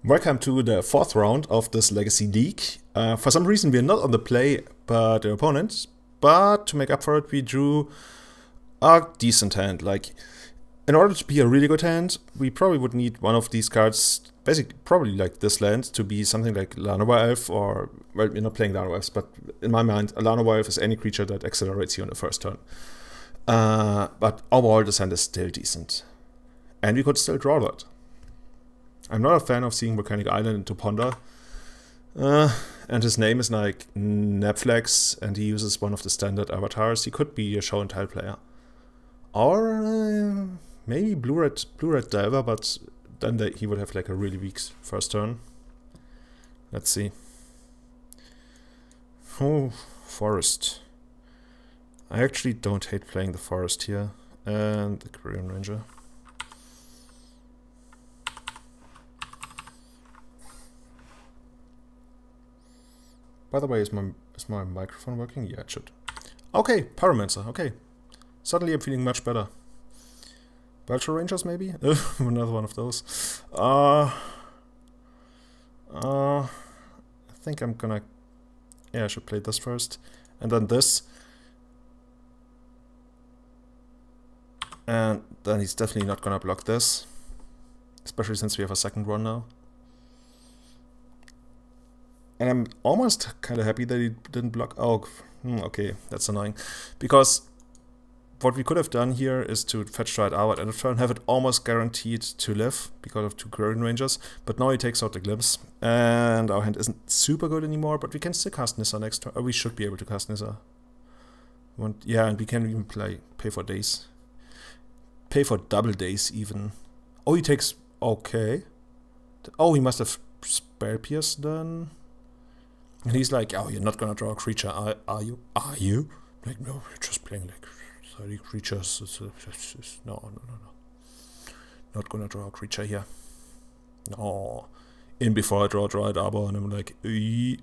Welcome to the fourth round of this Legacy League. For some reason we're not on the play but the opponent, but to make up for it we drew a decent hand. Like, in order to be a really good hand, we probably would need one of these cards, basically probably like this land, to be something like Llanowar Elf, or, well, we're not playing Llanowar Elves, but in my mind a Llanowar Elf is any creature that accelerates you on the first turn. But overall this hand is still decent. And we could still draw that. I'm not a fan of seeing Volcanic Island into Ponder. And his name is like Nepflex, and he uses one of the standard avatars. He could be a show and tell player. Or maybe Blue-Red Delver, but then he would have like a really weak first turn. Let's see. Oh, Forest. I actually don't hate playing the Forest here. And the Korean Ranger. By the way, is my microphone working? Yeah, it should. Okay, Pyromancer, okay. Suddenly I'm feeling much better. Belcher Rangers, maybe? Another one of those. I think I'm gonna... Yeah, I should play this first. And then this. And then he's definitely not gonna block this. Especially since we have a second one now. And I'm almost kind of happy that he didn't block... Oh, okay, that's annoying. Because what we could have done here is to fetch Triad Arbor and turn, have it almost guaranteed to live because of two Korean Rangers. But now he takes out the Glimpse, and our hand isn't super good anymore, but we can still cast Nissa next turn. We should be able to cast Nissa. Yeah, and we can even pay for days. Pay for double days even. Oh, he takes... Okay. Oh, he must have Spell Pierce then. And he's like, oh, you're not gonna draw a creature, are you? Are you? Like, no, we're just playing like 30 creatures. No. Not gonna draw a creature here. No. In before I draw Triad Arbor, and I'm like, ee.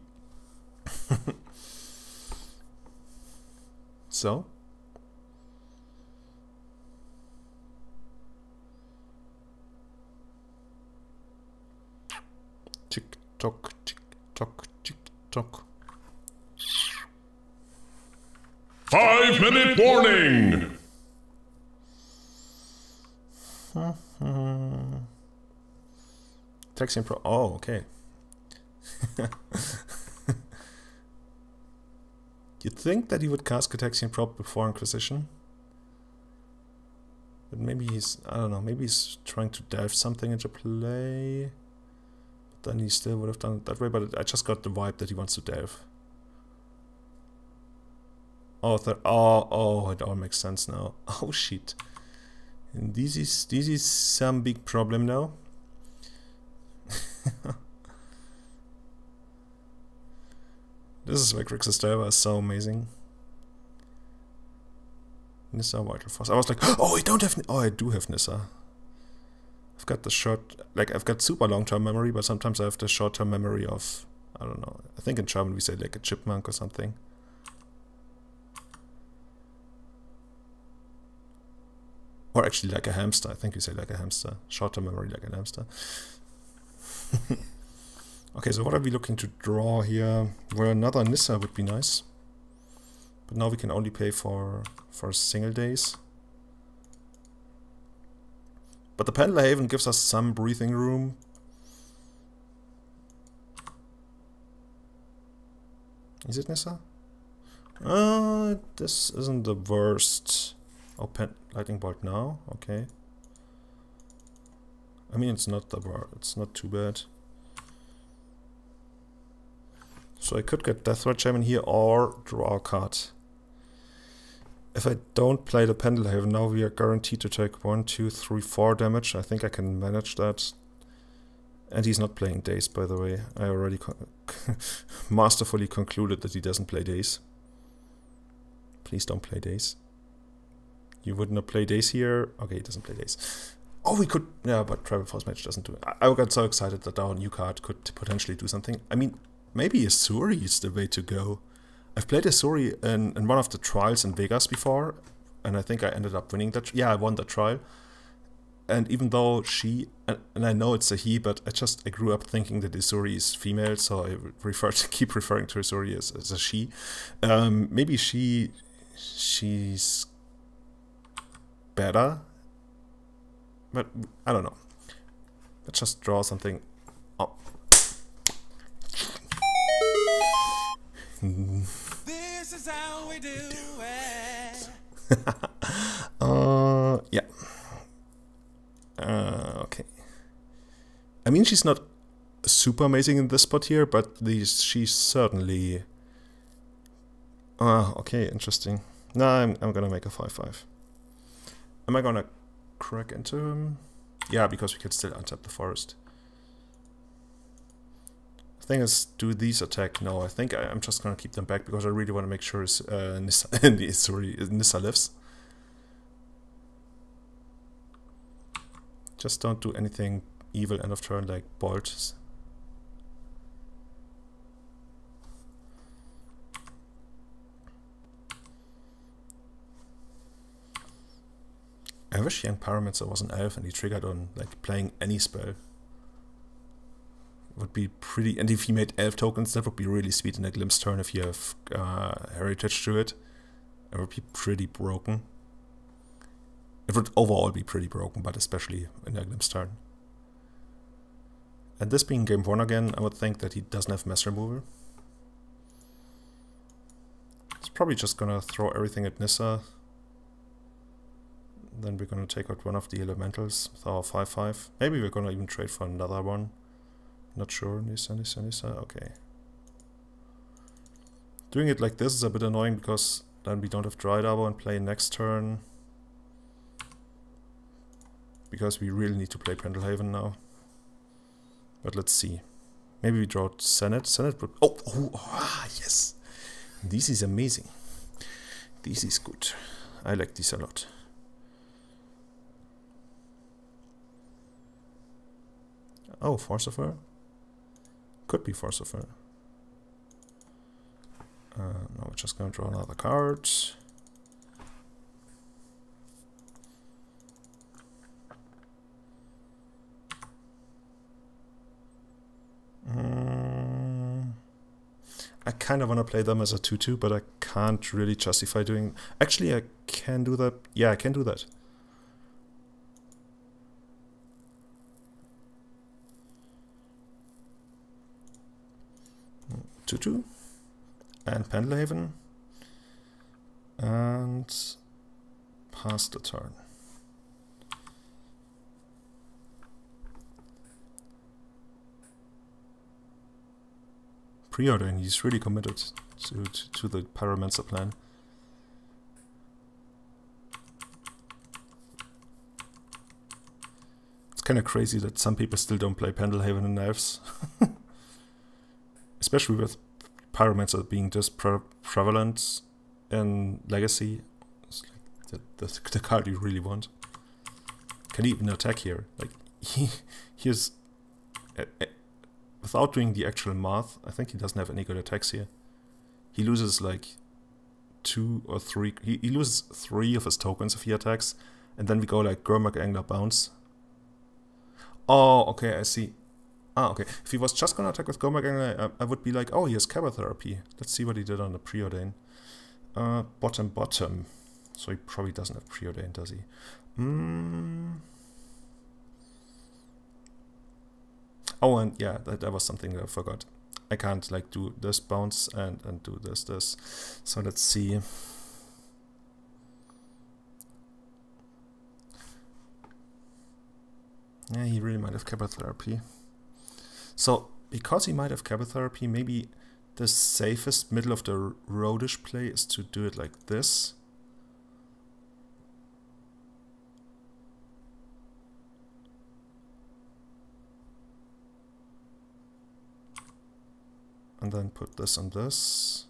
So? Tick tock, tick tock, tick tock. 5-minute warning! Taxian Pro. Oh, okay. You'd think that he would cast Cataxian Prop before Inquisition. But maybe he's, I don't know, maybe he's trying to delve something into play. But then he still would have done it that way, but I just got the vibe that he wants to delve. Oh, oh, it all makes sense now. Oh shit. And this is some big problem now. This is why Grixis Delver is so amazing. Nissa, Vital Force. I was like, oh, I don't have... Oh, I do have Nissa. I've got the short... Like, I've got super long-term memory, but sometimes I have the short-term memory of... I don't know. I think in German we say like a chipmunk or something. Or actually like a hamster. I think we say like a hamster. Short-term memory like a hamster. Okay, so what are we looking to draw here? Well, another Nissa would be nice. But now we can only pay for single days. But the Pendlar Haven gives us some breathing room. Is it Nissa? This isn't the worst. Oh, Lightning Bolt now? Okay. I mean, it's not the worst. It's not too bad. So I could get Death Threat Shaman here or draw a card. If I don't play the Pendlar Haven, now we are guaranteed to take 1, 2, 3, 4 damage. I think I can manage that. And he's not playing Daze, by the way. I already masterfully concluded that he doesn't play Daze. Please don't play Daze. You would not play Daze here. Okay, he doesn't play Daze. Oh, we could... Yeah, but Tribal Force Mage doesn't do it. I got so excited that our new card could potentially do something. I mean, maybe Asuri is the way to go. I've played Asuri in one of the trials in Vegas before, and I think I ended up winning that. Yeah, I won that trial. And even though she, and I know it's a he, but I grew up thinking that Isuri is female, so I keep referring to Isuri as a she. Maybe she's better, but I don't know. Let's just draw something. Oh. This is how we do it. Yeah. Okay. I mean, she's not super amazing in this spot here, but she's certainly... okay, interesting. No, I'm gonna make a 5/5. Am I gonna crack into him? Yeah, because we can still untap the forest. The thing is, do these attack? No, I think I'm just gonna keep them back because I really want to make sure Nissa lives. Just don't do anything evil end of turn like bolts. I wish Young Pyromancer was an elf and he triggered on like playing any spell. Would be pretty, and if he made elf tokens, that would be really sweet in a glimpse turn if you have heritage to it. It would be pretty broken. It would overall be pretty broken, but especially in a glimpse turn. And this being game 1 again, I would think that he doesn't have mess removal. He's probably just gonna throw everything at Nissa. Then we're gonna take out one of the elementals with our 5/5. Maybe we're gonna even trade for another one. Not sure. Nissa. Okay. Doing it like this is a bit annoying because then we don't have Dryad Arbor and play next turn. Because we really need to play Pendelhaven now. But let's see. Maybe we draw Senate. Senate would... yes! This is amazing. This is good. I like this a lot. Oh, Force of Her? Could be Force of Her. No, we're just gonna draw another card. I kind of want to play them as a 2/2, but I can't really justify doing... Actually, I can do that. Yeah, I can do that. Two and Pendelhaven and pass the turn. Preordain, he's really committed to the Pyromancer plan. It's kind of crazy that some people still don't play Pendelhaven in Elves. Especially with Pyromancer being just prevalent in Legacy. It's like the card you really want. Can he even attack here? Like, he's... without doing the actual math, I think he doesn't have any good attacks here. He loses like 2 or 3... He loses 3 of his tokens if he attacks. And then we go like Gurmag Angler Bounce. Oh, okay, I see. Okay. If he was just gonna attack with Gurmag Angler, I would be like, oh, he has Cabal Therapy. Let's see what he did on the Preordain. Bottom. So he probably doesn't have Preordain, does he? Oh, and yeah, that was something that I forgot. I can't like do this bounce and do this. So let's see. Yeah, he really might have Cabal Therapy. So, because he might have Cabal Therapy, maybe the safest middle of the roadish play is to do it like this. And then put this on this,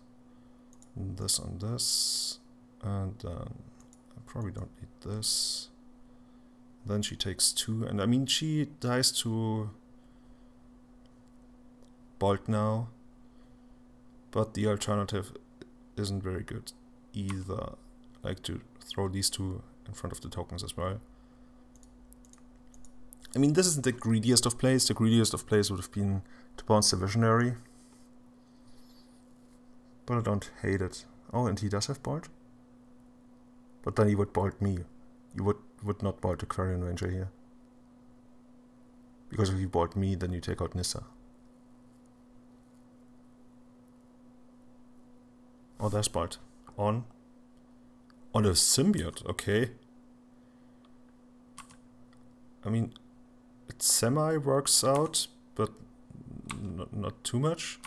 and this on this, and I probably don't need this. Then she takes 2, and I mean she dies to Bolt now, but the alternative isn't very good either. Like to throw these 2 in front of the tokens as well. I mean, this isn't the greediest of plays. The greediest of plays would have been to bounce the Visionary. But I don't hate it. Oh, and he does have bolt? But then he would bolt me. You would not bolt the Quarian Ranger here. Because if you bolt me, then you take out Nissa. Oh, there's bolt. On a symbiote, okay. I mean, it semi works out, but not too much.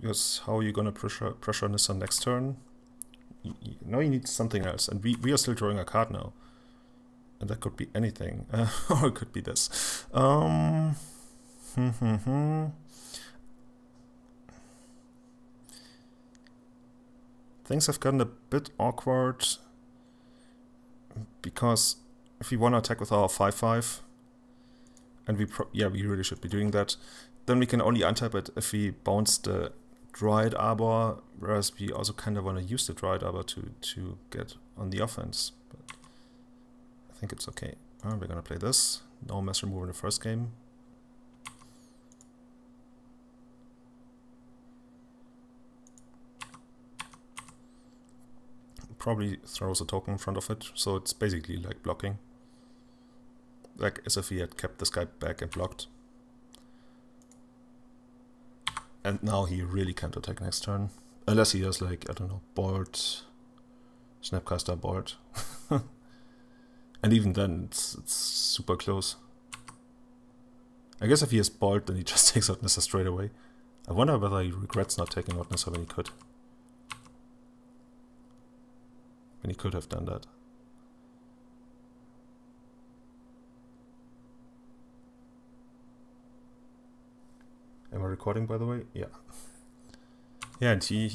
Because how are you gonna pressure Nissa next turn? Now you need something else, and we are still drawing a card now. And that could be anything. Or it could be this. Things have gotten a bit awkward. Because if we want to attack with our 5/5, and we really should be doing that, then we can only untap it if we bounce the Dryad Arbor, whereas we also kind of want to use the Dryad Arbor to get on the offense. But I think it's okay. We're gonna play this. No mass removal in the first game. Probably throws a token in front of it, so it's basically like blocking. Like as if he had kept this guy back and blocked. And now he really can't attack next turn. Unless he has like, I don't know, Bolt, Snapcaster Bolt. And even then, it's super close. I guess if he has Bolt, then he just takes out Nissa straight away. I wonder whether he regrets not taking out Nissa when he could. When he could have done that. Am I recording, by the way? Yeah. Yeah, and he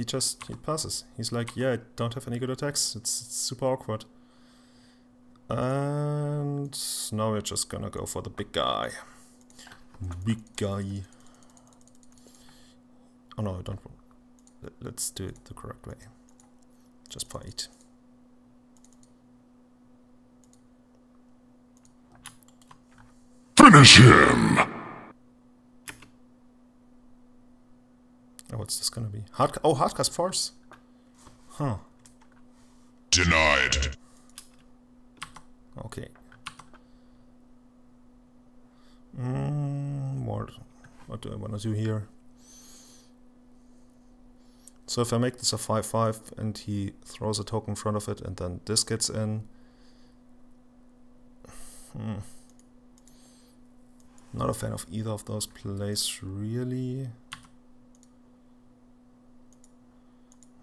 passes. He's like, yeah, I don't have any good attacks. It's super awkward. And now we're just gonna go for the big guy. Big guy. Oh no, I don't want. Let's do it the correct way. Just fight. Finish him! Oh, what's this gonna be? Hardcast Force? Huh. Denied. Okay. What do I want to do here? So if I make this a 5/5 and he throws a token in front of it and then this gets in. Not a fan of either of those plays, really.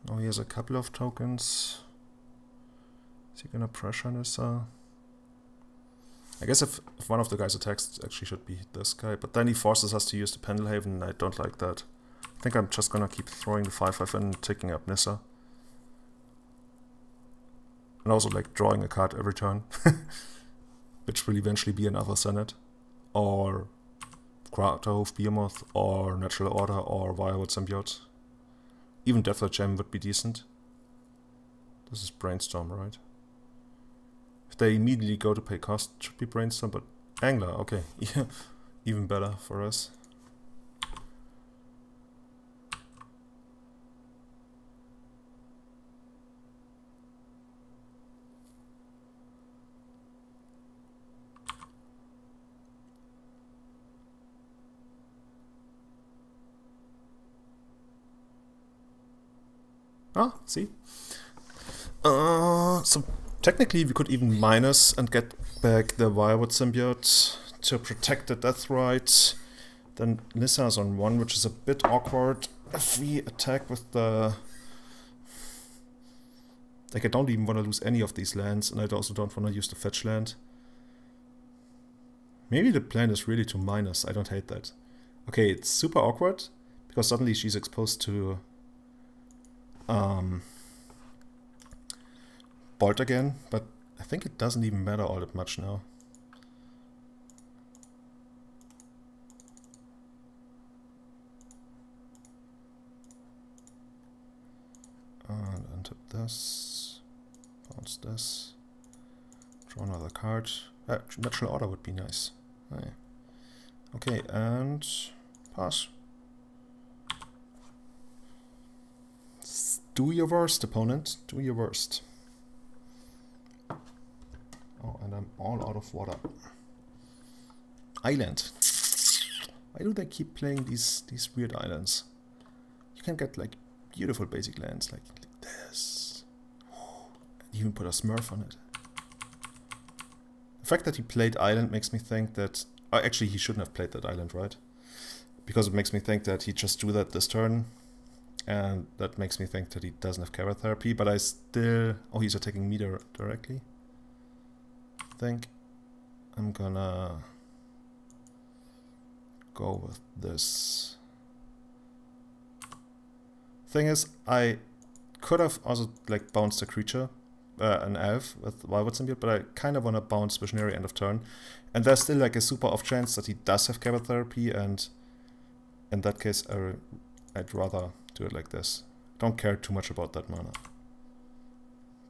Oh, he has a couple of tokens. Is he gonna pressure Nissa? I guess if one of the guys attacks, it actually should be this guy. But then he forces us to use the Pendelhaven, and I don't like that. I think I'm just gonna keep throwing the 5/5 and taking up Nissa. And also like drawing a card every turn. Which will eventually be another Senate. Or Kraterhoof Behemoth, or Natural Order, or Wirewood Symbiote. Even Death Gem would be decent. This is Brainstorm, right? If they immediately go to pay cost, it should be Brainstorm, but Angler, okay. Yeah, even better for us. Ah, see? So technically we could even minus and get back the Wirewood Symbiote to protect the Deathrite. Then Nissa is on 1, which is a bit awkward. If we attack with the... Like, I don't even want to lose any of these lands, and I also don't want to use the fetch land. Maybe the plan is really to minus. I don't hate that. Okay, it's super awkward, because suddenly she's exposed to... Bolt again, but I think it doesn't even matter all that much now. And untap this. What's this? Draw another card. Natural Order would be nice. Aye. Okay, and pass. Do your worst, opponent. Do your worst. Oh, and I'm all out of water. Island. Why do they keep playing these weird islands? You can get like beautiful basic lands like this. And even put a Smurf on it. The fact that he played island makes me think that... actually, he shouldn't have played that island, right? Because it makes me think that he just do that this turn. And that makes me think that he doesn't have Carrot Therapy, but I still... Oh, he's attacking me directly. I think I'm gonna go with this. Thing is, I could have also like bounced a creature, an elf with Wildwood Symbiote, but I kind of want to bounce Visionary end of turn. And there's still like a super off chance that he does have Carrot Therapy, and in that case I'd rather do it like this. Don't care too much about that mana.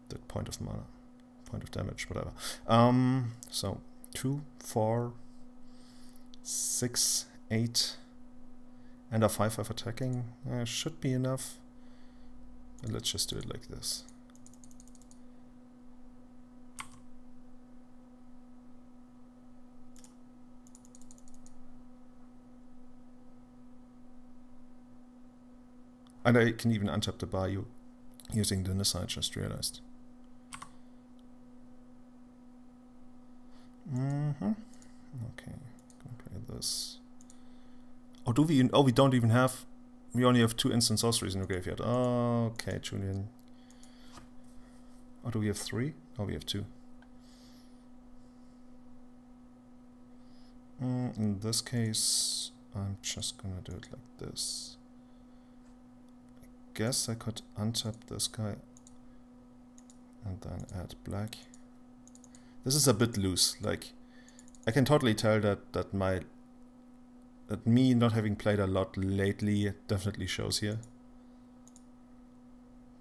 That point of mana. Point of damage, whatever. So 2, 4, 6, 8, and a 5/5 attacking. Should be enough. And let's just do it like this. And I can even untap the Bayou using the Nissa, I just realized. Okay, gonna play this. Oh, do we? Oh, we don't even have. We only have 2 instant sorceries in the graveyard. Oh, okay, Julian. Oh, do we have 3? Oh, we have 2. In this case, I'm just gonna do it like this. I guess I could untap this guy and then add black. This is a bit loose. Like, I can totally tell that me not having played a lot lately definitely shows here.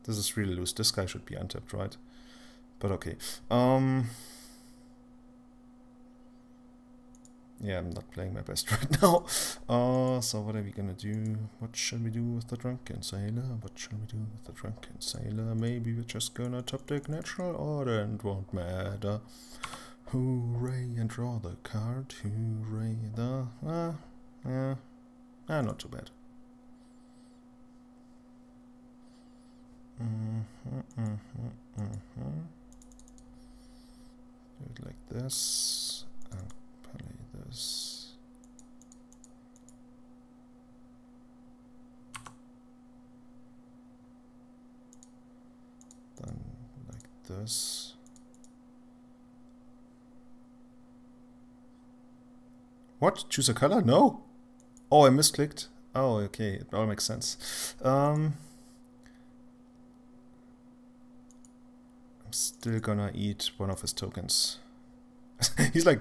This is really loose. This guy should be untapped, right? But okay. Yeah, I'm not playing my best right now. So what are we gonna do? What shall we do with the Drunken Sailor? What shall we do with the Drunken Sailor? Maybe we're just gonna top deck Natural Order and won't matter. Hooray, and draw the card. Hooray, not too bad. Do it like this, and play this. Then like this. What? Choose a color? No! Oh, I misclicked. Oh, okay, it all makes sense. I'm still gonna eat one of his tokens. He's like,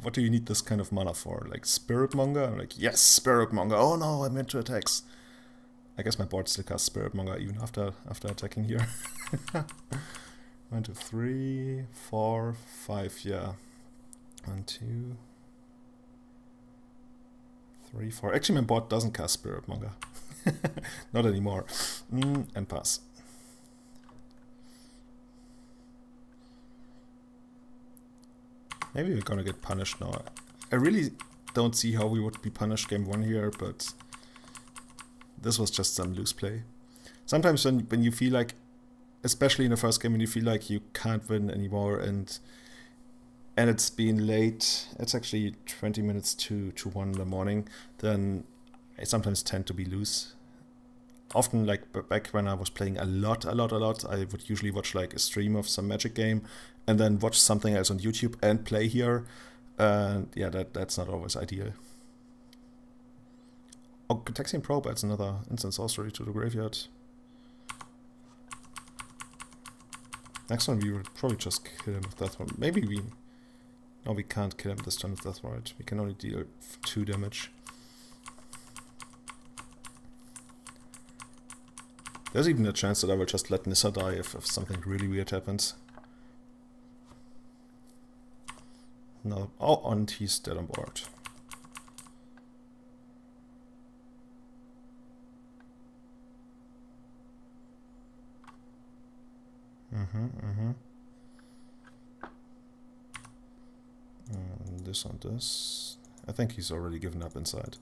what do you need this kind of mana for? Like Spirit Monger? I'm like, yes, Spirit Monger. Oh no, I'm into attacks. I guess my board still casts Spirit Monger even after attacking here. 1, 2, 3, 4, 5, yeah. 1, 2, 3, 4. Actually, my board doesn't cast Spirit Monger. Not anymore. And pass. Maybe we're gonna get punished now. I really don't see how we would be punished game 1 here, but this was just some loose play. Sometimes when you feel like, especially in the first game, when you feel like you can't win anymore and it's been late, it's actually 20 minutes to 1 in the morning, then I sometimes tend to be loose. Often, like back when I was playing a lot, I would usually watch like a stream of some Magic game and then watch something else on YouTube and play here. And yeah, that's not always ideal. Oh, Taxian Probe adds another instant sorcery to the graveyard. Next one we would probably just kill him with Death Ride. Maybe we... No, we can't kill him this turn with Death Ride. We can only deal 2 damage. There's even a chance that I will just let Nissa die if something really weird happens. No. Oh, and he's dead on board. And this on this. I think he's already given up inside.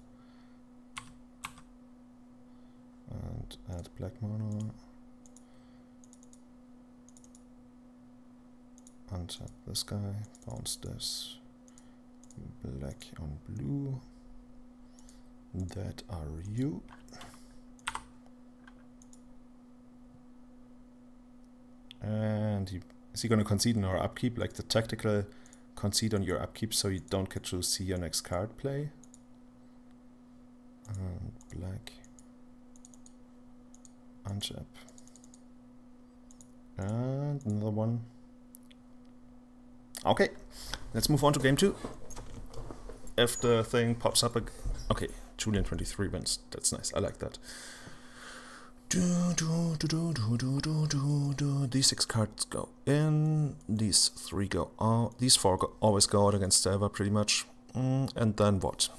And add black mana. Untap this guy. Bounce this. Black on blue. That are you. And is he going to concede in our upkeep, like the tactical concede on your upkeep, so you don't get to see your next card play? And black. Untap. And another one. Okay, let's move on to game 2. If the thing pops up again. Okay, Julian 23 wins. That's nice. I like that. These 6 cards go in. These 3 go out. These 4 always go out against Delver pretty much. And then what?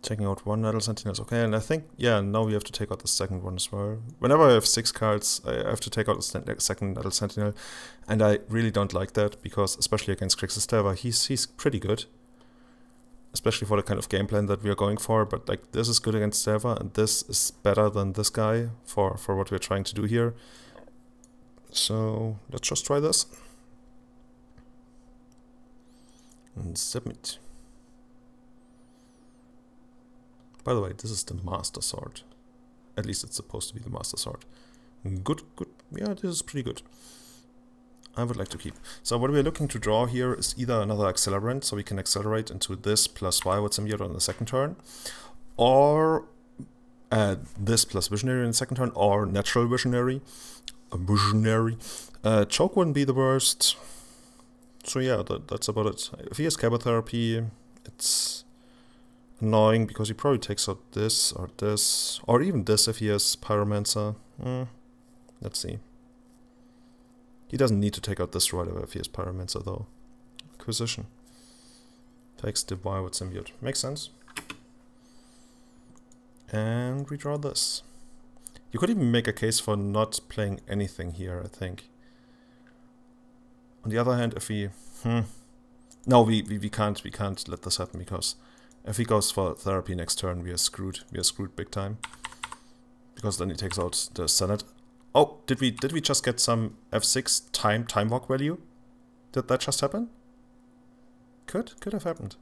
Taking out 1 Nettle Sentinel is okay, and I think, yeah, now we have to take out the second one as well. Whenever I have 6 cards, I have to take out the second Nettle Sentinel, and I really don't like that, because especially against Grixis Delver, he's pretty good. Especially for the kind of game plan that we are going for, but like this is good against Delver, and this is better than this guy for what we're trying to do here. So let's just try this. And submit. By the way, this is the Master Sword. At least it's supposed to be the Master Sword. Good, good. Yeah, this is pretty good. I would like to keep. So what we're looking to draw here is either another accelerant, so we can accelerate into this plus Fireward Symbiote on the second turn, or this plus Visionary on the second turn, or Natural Visionary. Choke wouldn't be the worst. So yeah, that's about it. If he has Chemotherapy, it's annoying because he probably takes out this, or even this if he has Pyromancer. Let's see. He doesn't need to take out this right away if he has Pyromancer though. Acquisition. Takes the Fireward Symbiote. Makes sense. And we draw this. You could even make a case for not playing anything here, I think. On the other hand, if we... No, we can't let this happen, because if he goes for therapy next turn, we are screwed. We are screwed big time. Because then he takes out the Senate. Oh, did we just get some F6 time walk value? Did that just happen? Could have happened.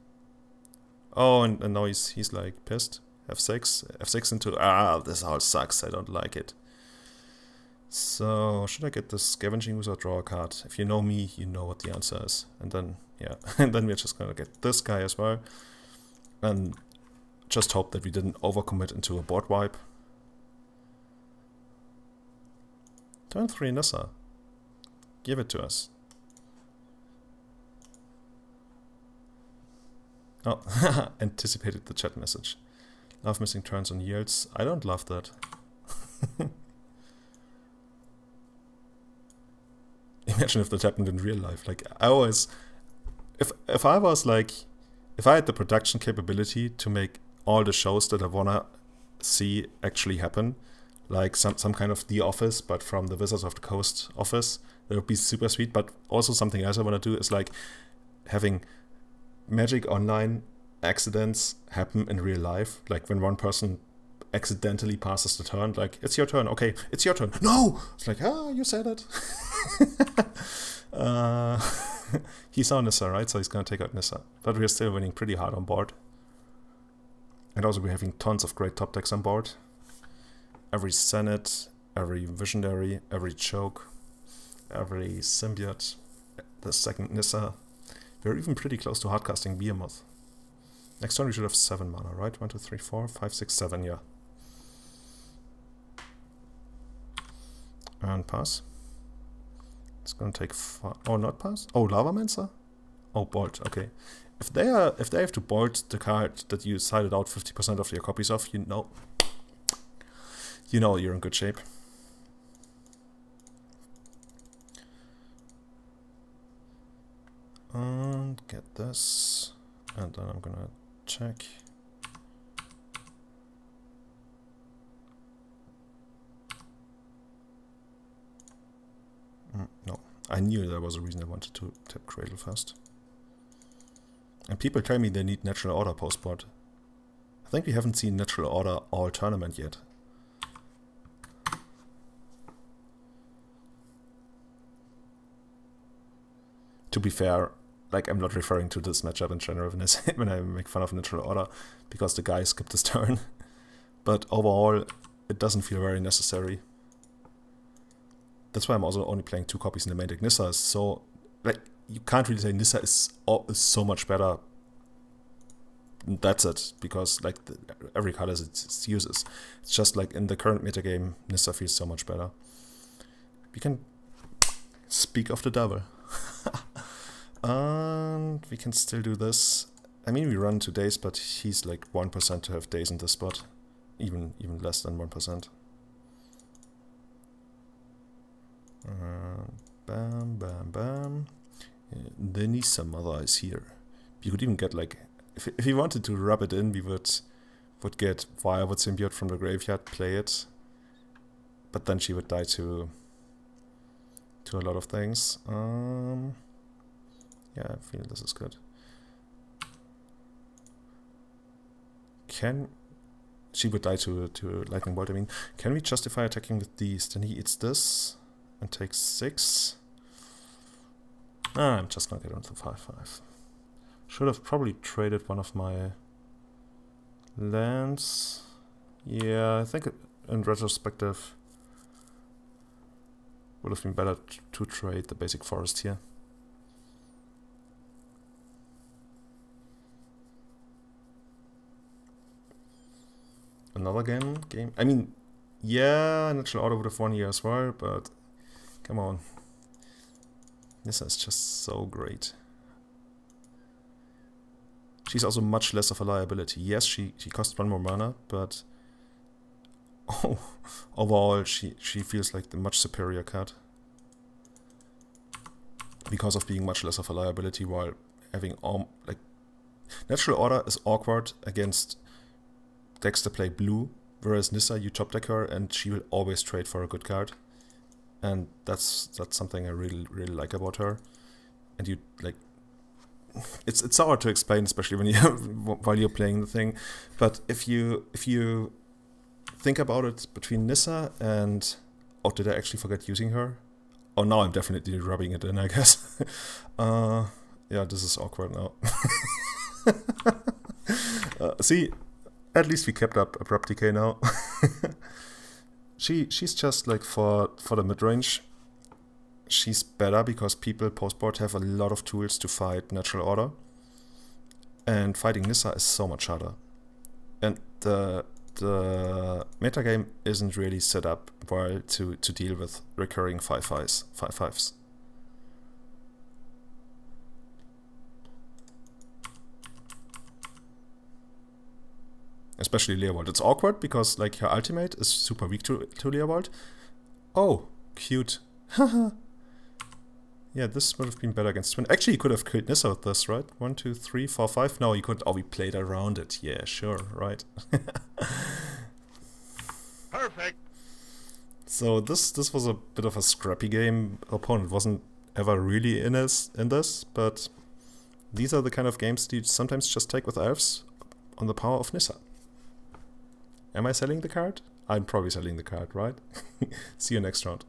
Oh, and now he's like pissed. F6 into this all sucks. I don't like it. So should I get the Scavenging Ooze or draw a card? If you know me, you know what the answer is. And then yeah, and then we're just gonna get this guy as well, and just hope that we didn't overcommit into a board wipe. Turn 3 Nissa. Give it to us. Oh, anticipated the chat message. Love missing turns on yields. I don't love that. Imagine if that happened in real life. Like, I always... If I was like... If I had the production capability to make all the shows that I wanna see actually happen, like some kind of The Office, but from the Wizards of the Coast office, that would be super sweet. But also something else I want to do is like having Magic Online accidents happen in real life. Like when one person accidentally passes the turn, like, it's your turn, okay, it's your turn. No! It's like, you said it. He saw Nissa, right? So he's gonna take out Nissa. But we're still winning pretty hard on board. And also we're having tons of great top decks on board. Every Senate, every Visionary, every Choke, every Symbiote, the second Nissa. We're even pretty close to hardcasting Behemoth. Next turn we should have 7 mana, right? 1, 2, 3, 4, 5, 6, 7, yeah. And pass. It's gonna take oh, not pass? Oh, Lavamancer? Oh, bolt, okay. If they have to bolt the card that you sided out 50% of your copies of, you you know you're in good shape. And get this, and then I'm gonna check. No, I knew there was a reason I wanted to tap Cradle first. And people tell me they need Natural Order post-board. I think we haven't seen Natural Order all tournament yet. To be fair, like, I'm not referring to this matchup in general when I make fun of Natural Order, because the guy skipped his turn. But overall, it doesn't feel very necessary. That's why I'm also only playing 2 copies in the main deck. Nissa is so... like, you can't really say Nissa is so much better. That's it, because like every card has its uses. It's just like in the current metagame, Nissa feels so much better. We can speak of the devil. And we can still do this. I mean, we run 2 days, but he's like 1% to have days in this spot. Even less than 1%. Bam, bam, bam. The Nissa mother is here. You could even get like, if you wanted to rub it in, we would get Firewood Symbiote from the graveyard, play it. But then she would die to a lot of things. Yeah, I feel this is good. She would die to Lightning Bolt, I mean. Can we justify attacking with these? Then he eats this and takes 6. I'm just gonna get onto 5/5. Should have probably traded one of my lands. Yeah, I think in retrospective would have been better to trade the basic forest here. Another game? I mean, yeah, Natural Order would have won here as well, but come on. This is just so great. She's also much less of a liability. Yes, she costs 1 more mana, but overall she feels like the much superior card. Because of being much less of a liability while having like Natural Order is awkward against decks that play blue, whereas Nissa, you top deck her and she will always trade for a good card. And that's something I really like about her. And you like, it's hard to explain, especially when you while you're playing the thing. But if you think about it, between Nissa and, oh, did I actually forget using her? Oh, now I'm definitely rubbing it in, I guess. Yeah, this is awkward now. See, at least we kept up Abrupt Decay now. She's just like for the mid-range. She's better because people post-board have a lot of tools to fight Natural Order. And fighting Nissa is so much harder. And the metagame isn't really set up well to deal with recurring 5/5s. Especially Leovold. It's awkward because like her ultimate is super weak to Leovold. Oh, cute. Yeah, this would have been better against Twin. Actually, you could have killed Nissa with this, right? 1, 2, 3, 4, 5. No, you couldn't. Oh, we played around it. Yeah, sure, right. Perfect. So this was a bit of a scrappy game. Opponent wasn't ever really in this, but these are the kind of games that you sometimes just take with Elves on the power of Nissa. Am I selling the card? I'm probably selling the card, right? See you next round.